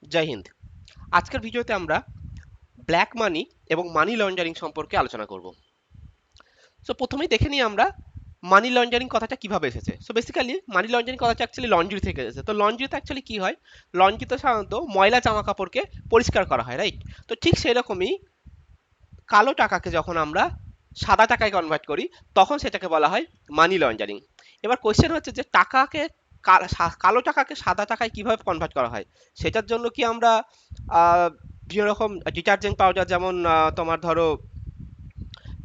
জয় হিন্দ। আজকের ভিডিওতে আমরা ব্ল্যাক মানি এবং মানি লন্ডারিং সম্পর্কে আলোচনা করব। সো প্রথমেই দেখে নিই আমরা মানি লন্ডারিং কথাটা কিভাবে এসেছে। সো বেসিক্যালি মানি লন্ডারিং কথাটা অ্যাকচুয়ালি লন্ড্রি থেকে এসেছে। তো লন্ড্রিতে অ্যাকচুয়ালি কি হয়, লন্ড্রিতে সাধারণত ময়লা জামা কাপড়কে পরিষ্কার করা হয়, রাইট? তো ঠিক সেরকমই কালো টাকাকে যখন আমরা সাদা টাকায় কনভার্ট করি তখন সেটাকে বলা হয় মানি লন্ডারিং। এবার কোয়েশ্চেন হচ্ছে যে টাকাকে কালো টাকাকে সাদা টাকায় কিভাবে কনভার্ট করা হয়। সেটার জন্য কি আমরা বিভিন্ন রকম ডিটারজেন্ট পাউডার, যেমন তোমার ধরো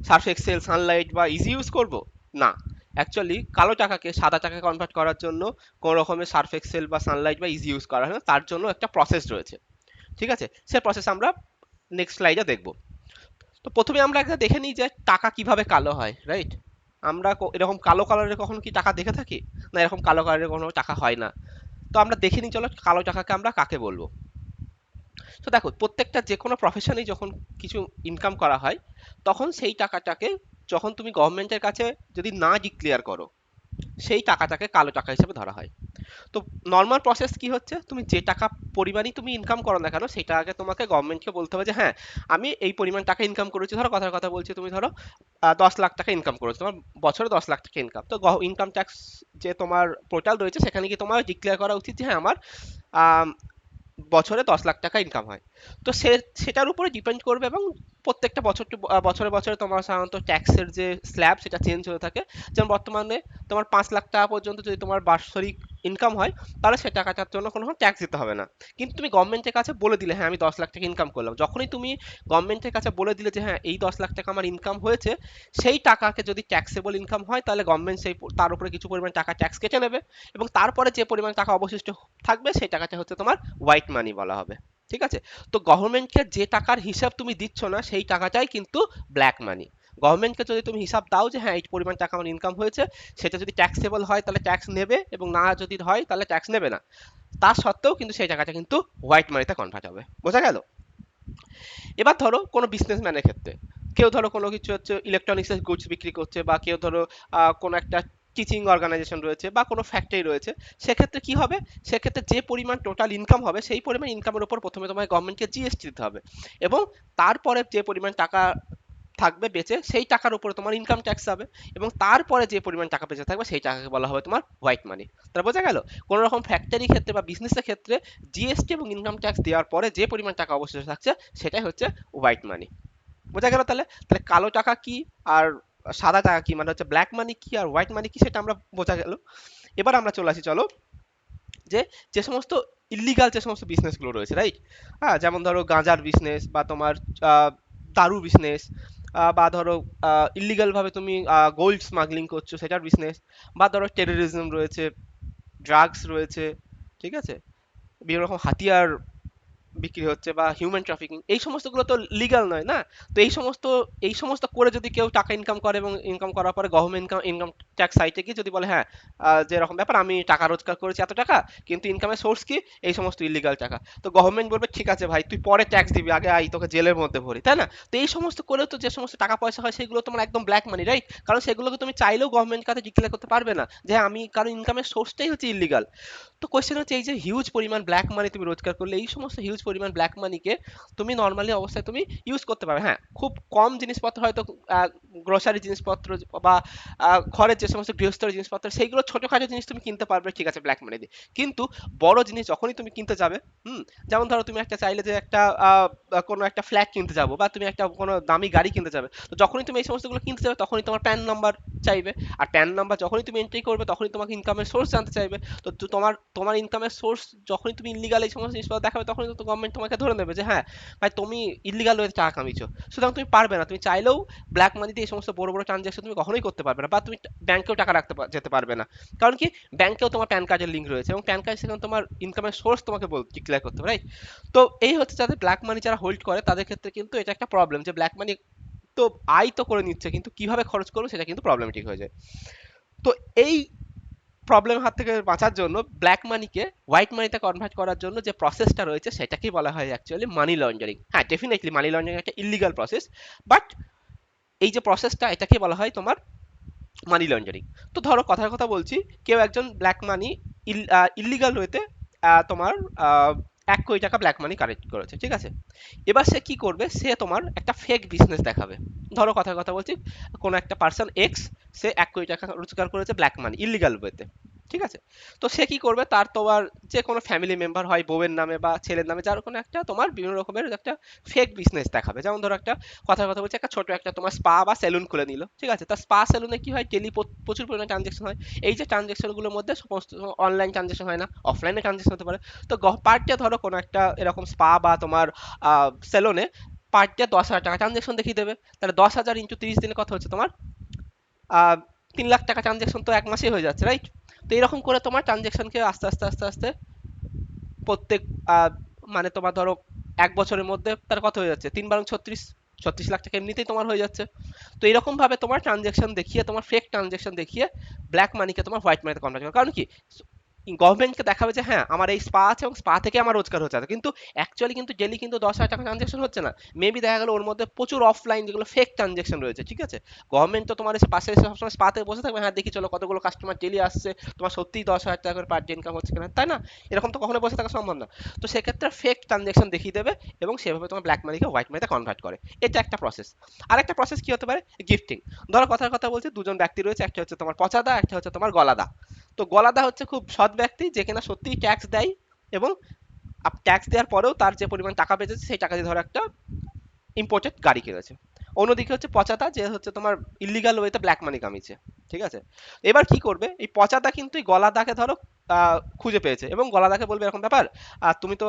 সার্ফ এক্সেল, সানলাইট বা ইজি ইউজ করব? না, অ্যাকচুয়ালি কালো টাকাকে সাদা টাকায় কনভার্ট করার জন্য কোনো রকমের সার্ফ এক্সেল বা সানলাইট বা ইজি ইউজ করা হয় না, তার জন্য একটা প্রসেস রয়েছে। ঠিক আছে, সে প্রসেস আমরা নেক্সট স্লাইডে দেখব। তো প্রথমে আমরা একটা দেখে নিই যে টাকা কিভাবে কালো হয়, রাইট? আমরা এরকম কালো কালারের কখনো কি টাকা দেখে থাকি? না, এরকম কালো কালারের কোনো টাকা হয় না। তো আমরা দেখে নিই, চলো কালো টাকাকে আমরা কাকে বলবো। তো দেখো, প্রত্যেকটা যে কোনো প্রফেশনেই যখন কিছু ইনকাম করা হয় তখন সেই টাকাটাকে যখন তুমি গভর্নমেন্টের কাছে যদি না ডিক্লেয়ার করো সেই টাকাটাকে কালো টাকা হিসেবে ধরা হয়। তো নর্মাল প্রসেস কি হচ্ছে, তুমি যে টাকা পরিমাণই তুমি ইনকাম করো না কেন সেটা আগে তোমাকে গভর্নমেন্টকে বলতে হবে যে হ্যাঁ, আমি এই পরিমাণ টাকা ইনকাম করেছি। ধরো কথার কথা বলছি, তুমি ধরো 10 লাখ টাকা ইনকাম করেছো, তোমার বছরে 10 লাখ টাকা ইনকাম। তো ইনকাম ট্যাক্স যে তোমার পোর্টাল রয়েছে সেখানে গিয়ে তোমার ডিক্লেয়ার করা উচিত যে হ্যাঁ, আমার আম, বছরে 10 লাখ টাকা ইনকাম হয়। তো সেটার উপরে ডিপেন্ড করবে, এবং প্রত্যেকটা বছর বছরে বছরে তোমার সাধারণত ট্যাক্সের যে স্ল্যাব সেটা চেঞ্জ হতে থাকে। যেমন বর্তমানে তোমার 5 লাখ টাকা পর্যন্ত যদি তোমার বাৎসরিক ইনকাম হয় তাহলে সে টাকাটার জন্য কোনো ট্যাক্স দিতে হবে না। কিন্তু তুমি গভর্নমেন্টের কাছে বলে দিলে হ্যাঁ, আমি 10 লাখ টাকা ইনকাম করলাম, যখনই তুমি গভর্নমেন্টের কাছে বলে দিলে যে হ্যাঁ, এই 10 লাখ টাকা আমার ইনকাম হয়েছে, সেই টাকাকে যদি ট্যাক্সেবল ইনকাম হয় তাহলে গভর্নমেন্ট সেই তার উপরে কিছু পরিমাণ টাকা ট্যাক্স কেটে নেবে, এবং তারপরে যে পরিমাণ টাকা অবশিষ্ট থাকবে সেই টাকাটা হচ্ছে তোমার হোয়াইট মানি বলা হবে। ঠিক আছে, তো গভর্নমেন্টকে যে টাকার হিসাব তুমি দিচ্ছ না সেই টাকাটাই কিন্তু ব্ল্যাক মানি। গভর্নমেন্টকে যদি তুমি হিসাব দাও যে হ্যাঁ, এই পরিমাণ টাকা আমার ইনকাম হয়েছে, সেটা যদি ট্যাক্সেবল হয় তাহলে ট্যাক্স নেবে, এবং না যদি হয় তাহলে ট্যাক্স নেবে না। তা সত্ত্বেও কিন্তু সেই টাকাটা কিন্তু হোয়াইট মানিতে কনভার্ট হবে। বোঝা গেল? এবার ধরো কোনো বিজনেসম্যানের ক্ষেত্রে, কেউ ধরো কোনো কিছু হচ্ছে ইলেকট্রনিক্সের গুডস বিক্রি করছে, বা কেউ ধরো কোনো একটা টিচিং অর্গানাইজেশন রয়েছে বা কোনো ফ্যাক্টরি রয়েছে, সেক্ষেত্রে কি হবে, সেক্ষেত্রে যে পরিমাণ টোটাল ইনকাম হবে সেই পরিমাণ ইনকামের উপর প্রথমে তোমায় গভর্নমেন্টকে জিএসটি দিতে হবে, এবং তারপরে যে পরিমাণ টাকা থাকবে বেঁচে সেই টাকার উপরে তোমার ইনকাম ট্যাক্স হবে, এবং তারপরে যে পরিমাণ টাকা বেঁচে থাকবে সেই টাকাকে বলা হবে তোমার হোয়াইট মানি। তাহলে বোঝা গেল, কোনো রকম ফ্যাক্টরি ক্ষেত্রে বা বিজনেসের ক্ষেত্রে জিএসটি এবং ইনকাম ট্যাক্স দেওয়ার পরে যে পরিমাণ টাকা অবশিষ্ট থাকছে সেটাই হচ্ছে হোয়াইট মানি। বোঝা গেল? তাহলে তাহলে কালো টাকা কি আর সাদা টাকা কি, মানে হচ্ছে ব্ল্যাক মানি কি আর হোয়াইট মানি কি, সেটা আমরা বোঝা গেল। এবার আমরা চলে আসি, চলো, যে যে সমস্ত ইল্লিগাল যে সমস্ত বিজনেসগুলো রয়েছে, রাইট? হ্যাঁ, যেমন ধরো গাঁজার বিজনেস, বা তোমার আহ, দারু বিজনেস, বা ধরো ইল্লিগাল ভাবে তুমি গোল্ড স্মাগলিং করছো সেটার বিজনেস, বা ধরো টেরোরিজম রয়েছে, ড্রাগস রয়েছে, ঠিক আছে, বিভিন্ন রকম হাতিয়ার বিক্রি হচ্ছে, বা হিউম্যান ট্রাফিকিং, এই সমস্তগুলো তো লিগ্যাল নয় না। তো এই সমস্ত করে যদি কেউ টাকা ইনকাম করে এবং ইনকাম করার পরে গভর্নমেন্ট ইনকাম ইনকাম ট্যাক্স সাইটে গিয়ে যদি বলে হ্যাঁ, যে এরকম ব্যাপার, আমি টাকা রোজগার করেছি এত টাকা, কিন্তু ইনকামের সোর্স কি, এই সমস্ত ইলিগাল টাকা, তো গভর্নমেন্ট বলবে ঠিক আছে ভাই, তুই পরে ট্যাক্স দিবি, আগে আই তোকে জেলের মধ্যে ভরি, তাই না? তো এই সমস্ত করেও তো যে সমস্ত টাকা পয়সা হয় সেগুলো তোমার একদম ব্ল্যাক মানি, রাইট? কারণ সেগুলোকে তুমি চাইলেও গভর্নমেন্ট কাছে ডিক্লেয়ার করতে পারবে না যে হ্যাঁ, আমি, কারণ ইনকামের সোর্সটাই হচ্ছে ইলিগাল। তো কোয়েশ্চেন হচ্ছে, এই যে হিউজ পরিমাণ ব্ল্যাক মানি তুমি রোজগার করলে, এই সমস্ত হিউজ পরিমাণ ব্ল্যাক মানিকে তুমি নর্মালি অবস্থায় তুমি ইউজ করতে পারবে। হ্যাঁ, খুব কম জিনিসপত্র হয়তো, গ্রোসারি জিনিসপত্র বা ঘরের যে সমস্ত গৃহস্থের জিনিসপত্র, সেইগুলো ছোটখাটো জিনিস তুমি কিনতে পারবে, ঠিক আছে, ব্ল্যাক মানি দিয়ে। কিন্তু বড় জিনিস যখনই তুমি কিনতে যাবে, হুম, যেমন ধরো তুমি একটা চাইলে যে একটা কোনো একটা ফ্ল্যাট কিনতে যাবো, বা তুমি একটা কোনো দামি গাড়ি কিনতে যাবে, তো যখনই তুমি এই সমস্তগুলো কিনতে যাবে তখনই তোমার প্যান নাম্বার চাইবে, আর প্যান নাম্বার যখনই তুমি এন্ট্রি করবে তখনই তোমাকে ইনকামের সোর্স জানতে চাইবে। তো তোমার তোমার ইনকামের সোর্স যখনই তুমি ইলিগাল এই সমস্ত জিনিসপত্র দেখাবে তখনই তো গভর্নমেন্ট তোমাকে ধরে নেবে যে হ্যাঁ ভাই, তুমি ইলিগাল ওয়ে টাকা কামিয়েছো। সুতরাং তুমি পারবে না, তুমি চাইলেও ব্ল্যাক মানি দিয়ে এই সমস্ত বড় বড় ট্রানজাকশন তুমি কখনোই করতে পারবে না, বা তুমি ব্যাংকেও টাকা রাখতে যেতে পারবে না। কারণ কি, ব্যাংকেও তোমার প্যান কার্ডের লিঙ্ক রয়েছে, এবং প্যান কার্ড সেখানে তোমার ইনকামের সোর্স তোমাকে ডিক্লেয়ার করতে হবে, রাইট? তো এই হচ্ছে যাদের ব্ল্যাক মানি যারা হোল্ড করে তাদের ক্ষেত্রে কিন্তু এটা একটা প্রবলেম, যে ব্ল্যাক মানি তো আয় তো করে নিচ্ছে কিন্তু কিভাবে খরচ করবে সেটা কিন্তু প্রবলেমেটিক হয়ে যায়। তো এই প্রবলেমের হাত থেকে বাঁচার জন্য ব্ল্যাক মানিকে হোয়াইট মানিতে কনভার্ট করার জন্য যে প্রসেসটা রয়েছে সেটাকেই বলা হয় অ্যাকচুয়ালি মানি লন্ডারিং। হ্যাঁ, ডেফিনেটলি মানি লন্ডারিং একটা ইলিগাল প্রসেস, বাট এই যে প্রসেসটা এটাকে বলা হয় তোমার মানি লন্ডারিং। তো ধরো কথার কথা বলছি, কেউ একজন ব্ল্যাক মানি ইলিগাল ওয়েতে তোমার 1 কোটি টাকা ব্ল্যাক মানি কালেক্ট করেছে, ঠিক আছে। এবার সে কি করবে, সে তোমার একটা ফেক বিজনেস দেখাবে। ধরো কথার কথা বলছি, কোনো একটা পার্সন এক্স, সে 1 কোটি টাকা রোজগার করেছে ব্ল্যাক মানি ইলিগাল ওয়েতে, ঠিক আছে। তো সে কি করবে, তার তোমার যে কোনো ফ্যামিলি মেম্বার হয়, বউয়ের নামে বা ছেলের নামে, যার কোনো একটা তোমার বিভিন্ন রকমের একটা ফেক বিজনেস দেখাবে। যেমন ধরো একটা কথার কথা বলছি, একটা ছোট একটা তোমার স্পা বা সেলুন খুলে নিল, ঠিক আছে। তার স্পা সেলুনে কি হয়, ডেলি প্রচুর পরিমাণে ট্রানজেকশন হয়। এই যে ট্রানজেকশনগুলোর মধ্যে সমস্ত অনলাইন ট্রানজেকশন হয় না, অফলাইনে ট্রানজেকশন হতে পারে। তো পার ডে ধরো কোনো একটা এরকম স্পা বা তোমার সেলুনে পার ডে 10,000 টাকা ট্রানজেকশন দেখিয়ে দেবে। তাহলে 10,000 ইন্টু 30 দিনে কত হচ্ছে তোমার, 3 লাখ টাকা ট্রানজেকশন তো এক মাসেই হয়ে যাচ্ছে, রাইট? তো এরকম করে তোমার ট্রানজেকশনকে আস্তে আস্তে আস্তে আস্তে প্রত্যেক মানে তোমার ধরো 1 বছরের মধ্যে তার কত হয়ে যাচ্ছে, 3 × 36, 36 লাখ টাকা এমনিতেই তোমার হয়ে যাচ্ছে। তো এরকম ভাবে তোমার ট্রানজেকশন দেখিয়ে, তোমার ফেক ট্রানজেকশন দেখিয়ে ব্ল্যাক মানিকে তোমার হোয়াইট মানিতে কনভার্ট করে। কারণ কি, গভর্নমেন্টকে দেখাবে যে হ্যাঁ আমার এই স্পা আছে এবং স্পা থেকে আমার রোজগার হচ্ছে, কিন্তু অ্যাকচুয়ালি কিন্তু ডেলি কিন্তু 10,000 টাকা ট্রানজেকশন হচ্ছে না। মেবি দেখা গেল ওর মধ্যে প্রচুর অফলাইন যেগুলো ফেক ট্রানজেকশন রয়েছে, ঠিক আছে। গভর্নমেন্ট তো তোমার এসে পাশে এসে সবসময় স্পাতে বসে থাকবে, হ্যাঁ দেখি চলো কতগুলো কাস্টমার ডেলি আসছে, তোমার সত্যিই 10,000 টাকা করে পার ডে ইনকাম হচ্ছে কিনা, তাই না? এরকম তো কখনো বসে থাকা সম্ভব না। তো সেক্ষেত্রে ফেক ট্রানজেকশন দেখিয়ে দেবে এবং সেভাবে তোমার ব্ল্যাক মানিকে হোয়াইট মানিতে কনভার্ট করে। এটা একটা প্রসেস। আরেকটা প্রসেস কি হতে পারে, গিফটিং। ধরো কথার কথা বলছি, দুজন ব্যক্তি রয়েছে, একটা হচ্ছে তোমার পচাদা, একটা হচ্ছে তোমার গলাদা। তো গলাদা হচ্ছে খুব সৎ ব্যক্তি, যে কিনা সত্যিই ট্যাক্স দেয় এবং ট্যাক্স দেওয়ার পরেও তার যে পরিমাণ টাকা বেঁচেছে সেই টাকা দিয়ে ধরো একটা ইম্পোর্টেড গাড়ি কিনেছে। অন্যদিকে হচ্ছে পচাতা, যে হচ্ছে তোমার ইলিগাল ওয়েতে ব্ল্যাক মানি কামিয়েছে, ঠিক আছে। এবার কি করবে, এই পচাতা কিন্তু এই গলাদাকে ধরো খুঁজে পেয়েছে এবং গলাদাকে বলবে এরকম ব্যাপার, তুমি তো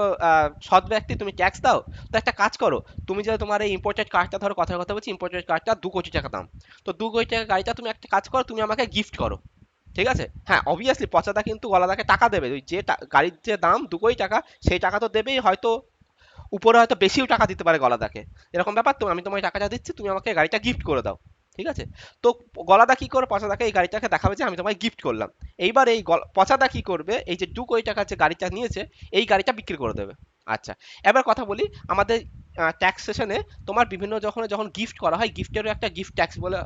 সৎ ব্যক্তি, তুমি ট্যাক্স দাও, তো একটা কাজ করো, তুমি যে তোমার এই ইম্পোর্টেড কারটা, ধরো কথার কথা বলছি, ইম্পোর্টেড কারটা 2 কোটি টাকা দাম, তো 2 কোটি টাকা গাড়িটা তুমি একটা কাজ করো, তুমি আমাকে গিফট করো, ঠিক আছে। হ্যাঁ অবভিয়াসলি পচাদা কিন্তু গলাদাকে টাকা দেবে, ওই যে গাড়ির যে দাম 2 কোটি টাকা, সেই টাকা তো দেবেই, হয়তো উপরে হয়তো বেশিও টাকা দিতে পারে গলাদাকে। এরকম ব্যাপার, তো আমি তোমায় টাকাটা দিচ্ছি, তুমি আমাকে গাড়িটা গিফট করে দাও, ঠিক আছে। তো গলাদা কি করে পচাদাকে এই গাড়িটাকে দেখাবে যে আমি তোমায় গিফট করলাম। এইবার এই পচাদা কি করবে, এই যে 2 কোটি টাকার যে গাড়িটা নিয়েছে, এই গাড়িটা বিক্রি করে দেবে। আচ্ছা, এবার কথা বলি, আমাদের ট্যাক্স সেশনে তোমার বিভিন্ন যখন যখন গিফট করা হয়, গিফটেরও একটা গিফট ট্যাক্স বলে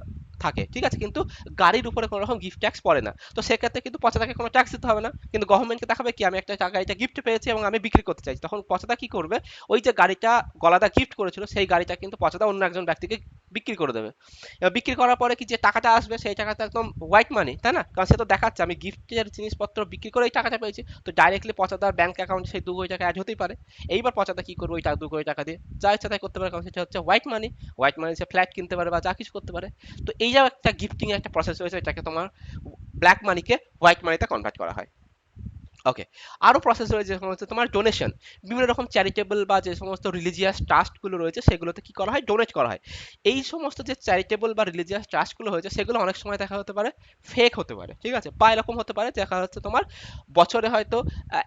থাকে, ঠিক আছে। কিন্তু গাড়ির উপরে কোনো রকম গিফট ট্যাক্স পড়ে না। তো সেক্ষেত্রে কিন্তু পচাদাকে কোনো ট্যাক্স দিতে হবে না, কিন্তু গভর্নমেন্টকে দেখাবে কি আমি একটা গাড়িটা গিফট পেয়েছি এবং আমি বিক্রি করতে চাইছি। তখন পচাদা কি করবে, ওই যে গাড়িটা গলাদা গিফট করেছিল সেই গাড়িটা কিন্তু পচাদা অন্য একজন ব্যক্তিকে বিক্রি করে দেবে। এবার বিক্রি করার পরে কি যে টাকাটা আসবে, সেই টাকাটা একদম হোয়াইট মানি, তাই না? কারণ সে তো দেখাচ্ছে আমি গিফটের জিনিসপত্র বিক্রি করে এই টাকাটা পেয়েছি, তো ডাইরেক্টলি পচাদার ব্যাংক অ্যাকাউন্টে সেই 2 কোটি টাকা অ্যাড হতেই পারে। এইবার পচাদা কি করবে, ওই টাকা 2 কোটি টাকা দিয়ে যা ইচ্ছা তাই করতে পারে, কারণ সেটা হচ্ছে হোয়াইট মানি। হোয়াইট মানি সে ফ্ল্যাট কিনতে পারে বা যা কিছু করতে পারে। তো এই যে একটা গিফটিং একটা প্রসেস রয়েছে, এটাকে তোমার ব্ল্যাক মানিকে হোয়াইট মানিতে কনভার্ট করা হয়। ওকে, আরো প্রসেস রয়েছে যেমন হচ্ছে তোমার ডোনেশন। বিভিন্ন রকম চ্যারিটেবল বা যে সমস্ত রিলিজিয়াস ট্রাস্টগুলো রয়েছে সেগুলোতে কি করা হয়, ডোনেট করা হয়। এই সমস্ত যে চ্যারিটেবল বা রিলিজিয়াস ট্রাস্টগুলো হয়েছে সেগুলো অনেক সময় দেখা হতে পারে ফেক হতে পারে, ঠিক আছে। বা এরকম হতে পারে দেখা যাচ্ছে তোমার বছরে হয়তো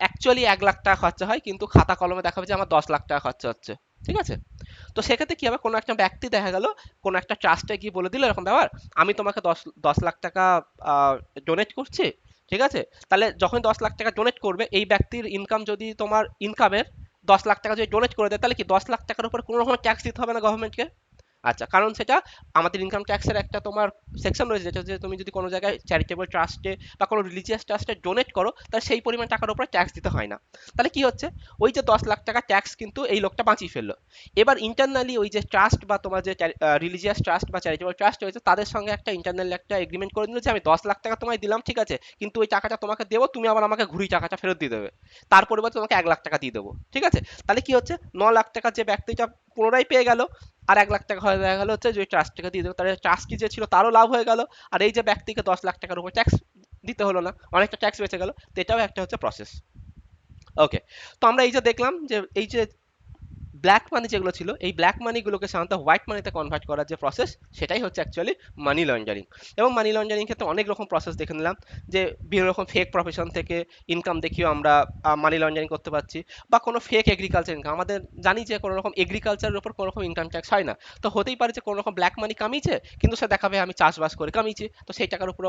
অ্যাকচুয়ালি 1 লাখ টাকা খরচা হয়, কিন্তু খাতা কলমে দেখাবে যে আমার 10 লাখ টাকা খরচা হচ্ছে, ঠিক আছে। তো সেক্ষেত্রে কি হবে, কোনো একটা ব্যক্তি দেখা গেল কোনো একটা ট্রাস্টে গিয়ে বলে দিল এরকম ব্যাপার, আমি তোমাকে দশ দশ লাখ টাকা ডোনেট করছি, ঠিক আছে। তাহলে যখন 10 লাখ টাকা ডোনেট করবে, এই ব্যক্তির ইনকাম যদি তোমার ইনকামের 10 লাখ টাকা যদি ডোনেট করে দেয়, তাহলে কি 10 লাখ টাকার উপর কোনো রকম ট্যাক্স দিতে হবে না গভর্নমেন্টকে। আচ্ছা, কারণ সেটা আমাদের ইনকাম ট্যাক্সের একটা তোমার সেকশন রয়েছে, যেটা হচ্ছে তুমি যদি কোনো জায়গায় চ্যারিটেবল ট্রাস্টে বা কোনো রিলিজিয়াস ট্রাস্টে ডোনেট করো, তাহলে সেই পরিমাণ টাকার উপরে ট্যাক্স দিতে হয় না। তাহলে কি হচ্ছে, ওই যে 10 লাখ টাকা ট্যাক্স কিন্তু এই লোকটা বাঁচিয়ে ফেললো। এবার ইন্টারনালি ওই যে ট্রাস্ট বা তোমার যে রিলিজিয়াস ট্রাস্ট বা চ্যারিটেবল ট্রাস্ট রয়েছে, তাদের সঙ্গে একটা ইন্টারনালি একটা এগ্রিমেন্ট করে দিল যে আমি 10 লাখ টাকা তোমায় দিলাম, ঠিক আছে, কিন্তু ওই টাকাটা তোমাকে দেবো, তুমি আবার আমাকে ঘুরি টাকাটা ফেরত দিয়ে দেবে। তার পরিবর্তে তোমাকে 1 লাখ টাকা দিয়ে দেবো, ঠিক আছে। তাহলে কি হচ্ছে, 9 লাখ টাকা যে ব্যক্তিটা পুনরায় পেয়ে গেল, আর 1 লাখ টাকা হয়ে দেখা গেল হচ্ছে যে ট্রাস্টটাকে দিয়ে দেবো, তাহলে ট্রাস্টি যে ছিল তারও লাভ হয়ে গেল, আর এই যে ব্যক্তিকে 10 লাখ টাকার উপর ট্যাক্স দিতে হলো না, অনেকটা ট্যাক্স বেঁচে গেল। তো এটাও একটা হচ্ছে প্রসেস। ওকে, তো আমরা এই যে দেখলাম যে এই যে ব্ল্যাক মানি যেগুলো ছিল, এই ব্ল্যাক মানিগুলোকে সাধারণত হোয়াইট মানিতে কনভার্ট করার যে প্রসেস, সেটাই হচ্ছে অ্যাকচুয়ালি মানি লন্ডারিং। এবং মানি লন্ডারিং ক্ষেত্রে অনেক রকম প্রসেস দেখে নিলাম, যে বিভিন্ন রকম ফেক প্রফেশন থেকে ইনকাম দেখিয়েও আমরা মানি লন্ডারিং করতে পারছি, বা কোনো ফেক এগ্রিকালচার ইনকাম, আমাদের জানি যে কোনো রকম এগ্রিকালচারের উপর কোনো রকম ইনকাম ট্যাক্স হয় না। তো হতেই পারে যে কোনো রকম ব্ল্যাক মানি কামিয়েছে, কিন্তু সে দেখাবে আমি চাষবাস করে কামিয়েছি, তো সেই টাকার উপর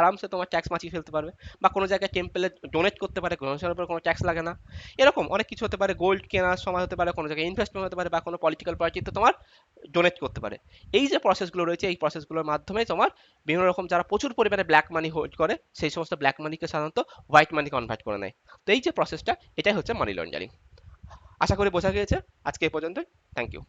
আরামসে তোমার ট্যাক্স বাঁচিয়ে ফেলতে পারবে। বা কোনো জায়গায় টেম্পেলে ডোনেট করতে পারে, ডোনেশনের উপর কোনো ট্যাক্স লাগে না। এরকম অনেক কিছু হতে পারে, গোল্ড কেনার সময় হতে পারে, কোনো জায়গায় ইনভেস্টমেন্ট হতে পারে, বা কোনো পলিটিক্যাল পার্টিতে তোমার ডোনেট করতে পারে। এই যে প্রসেসগুলো রয়েছে, এই প্রসেসগুলোর মাধ্যমে তোমার বিভিন্ন রকম যারা প্রচুর পরিমাণে ব্ল্যাক মানি হোল্ড করে, সেই সমস্ত ব্ল্যাক মানিকে সাধারণত হোয়াইট মানি কনভার্ট করে নেয়। তো এই যে প্রসেসটা, এটাই হচ্ছে মানি লন্ডারিং। আশা করি বোঝা গিয়েছে। আজকে এই পর্যন্ত। Thank you.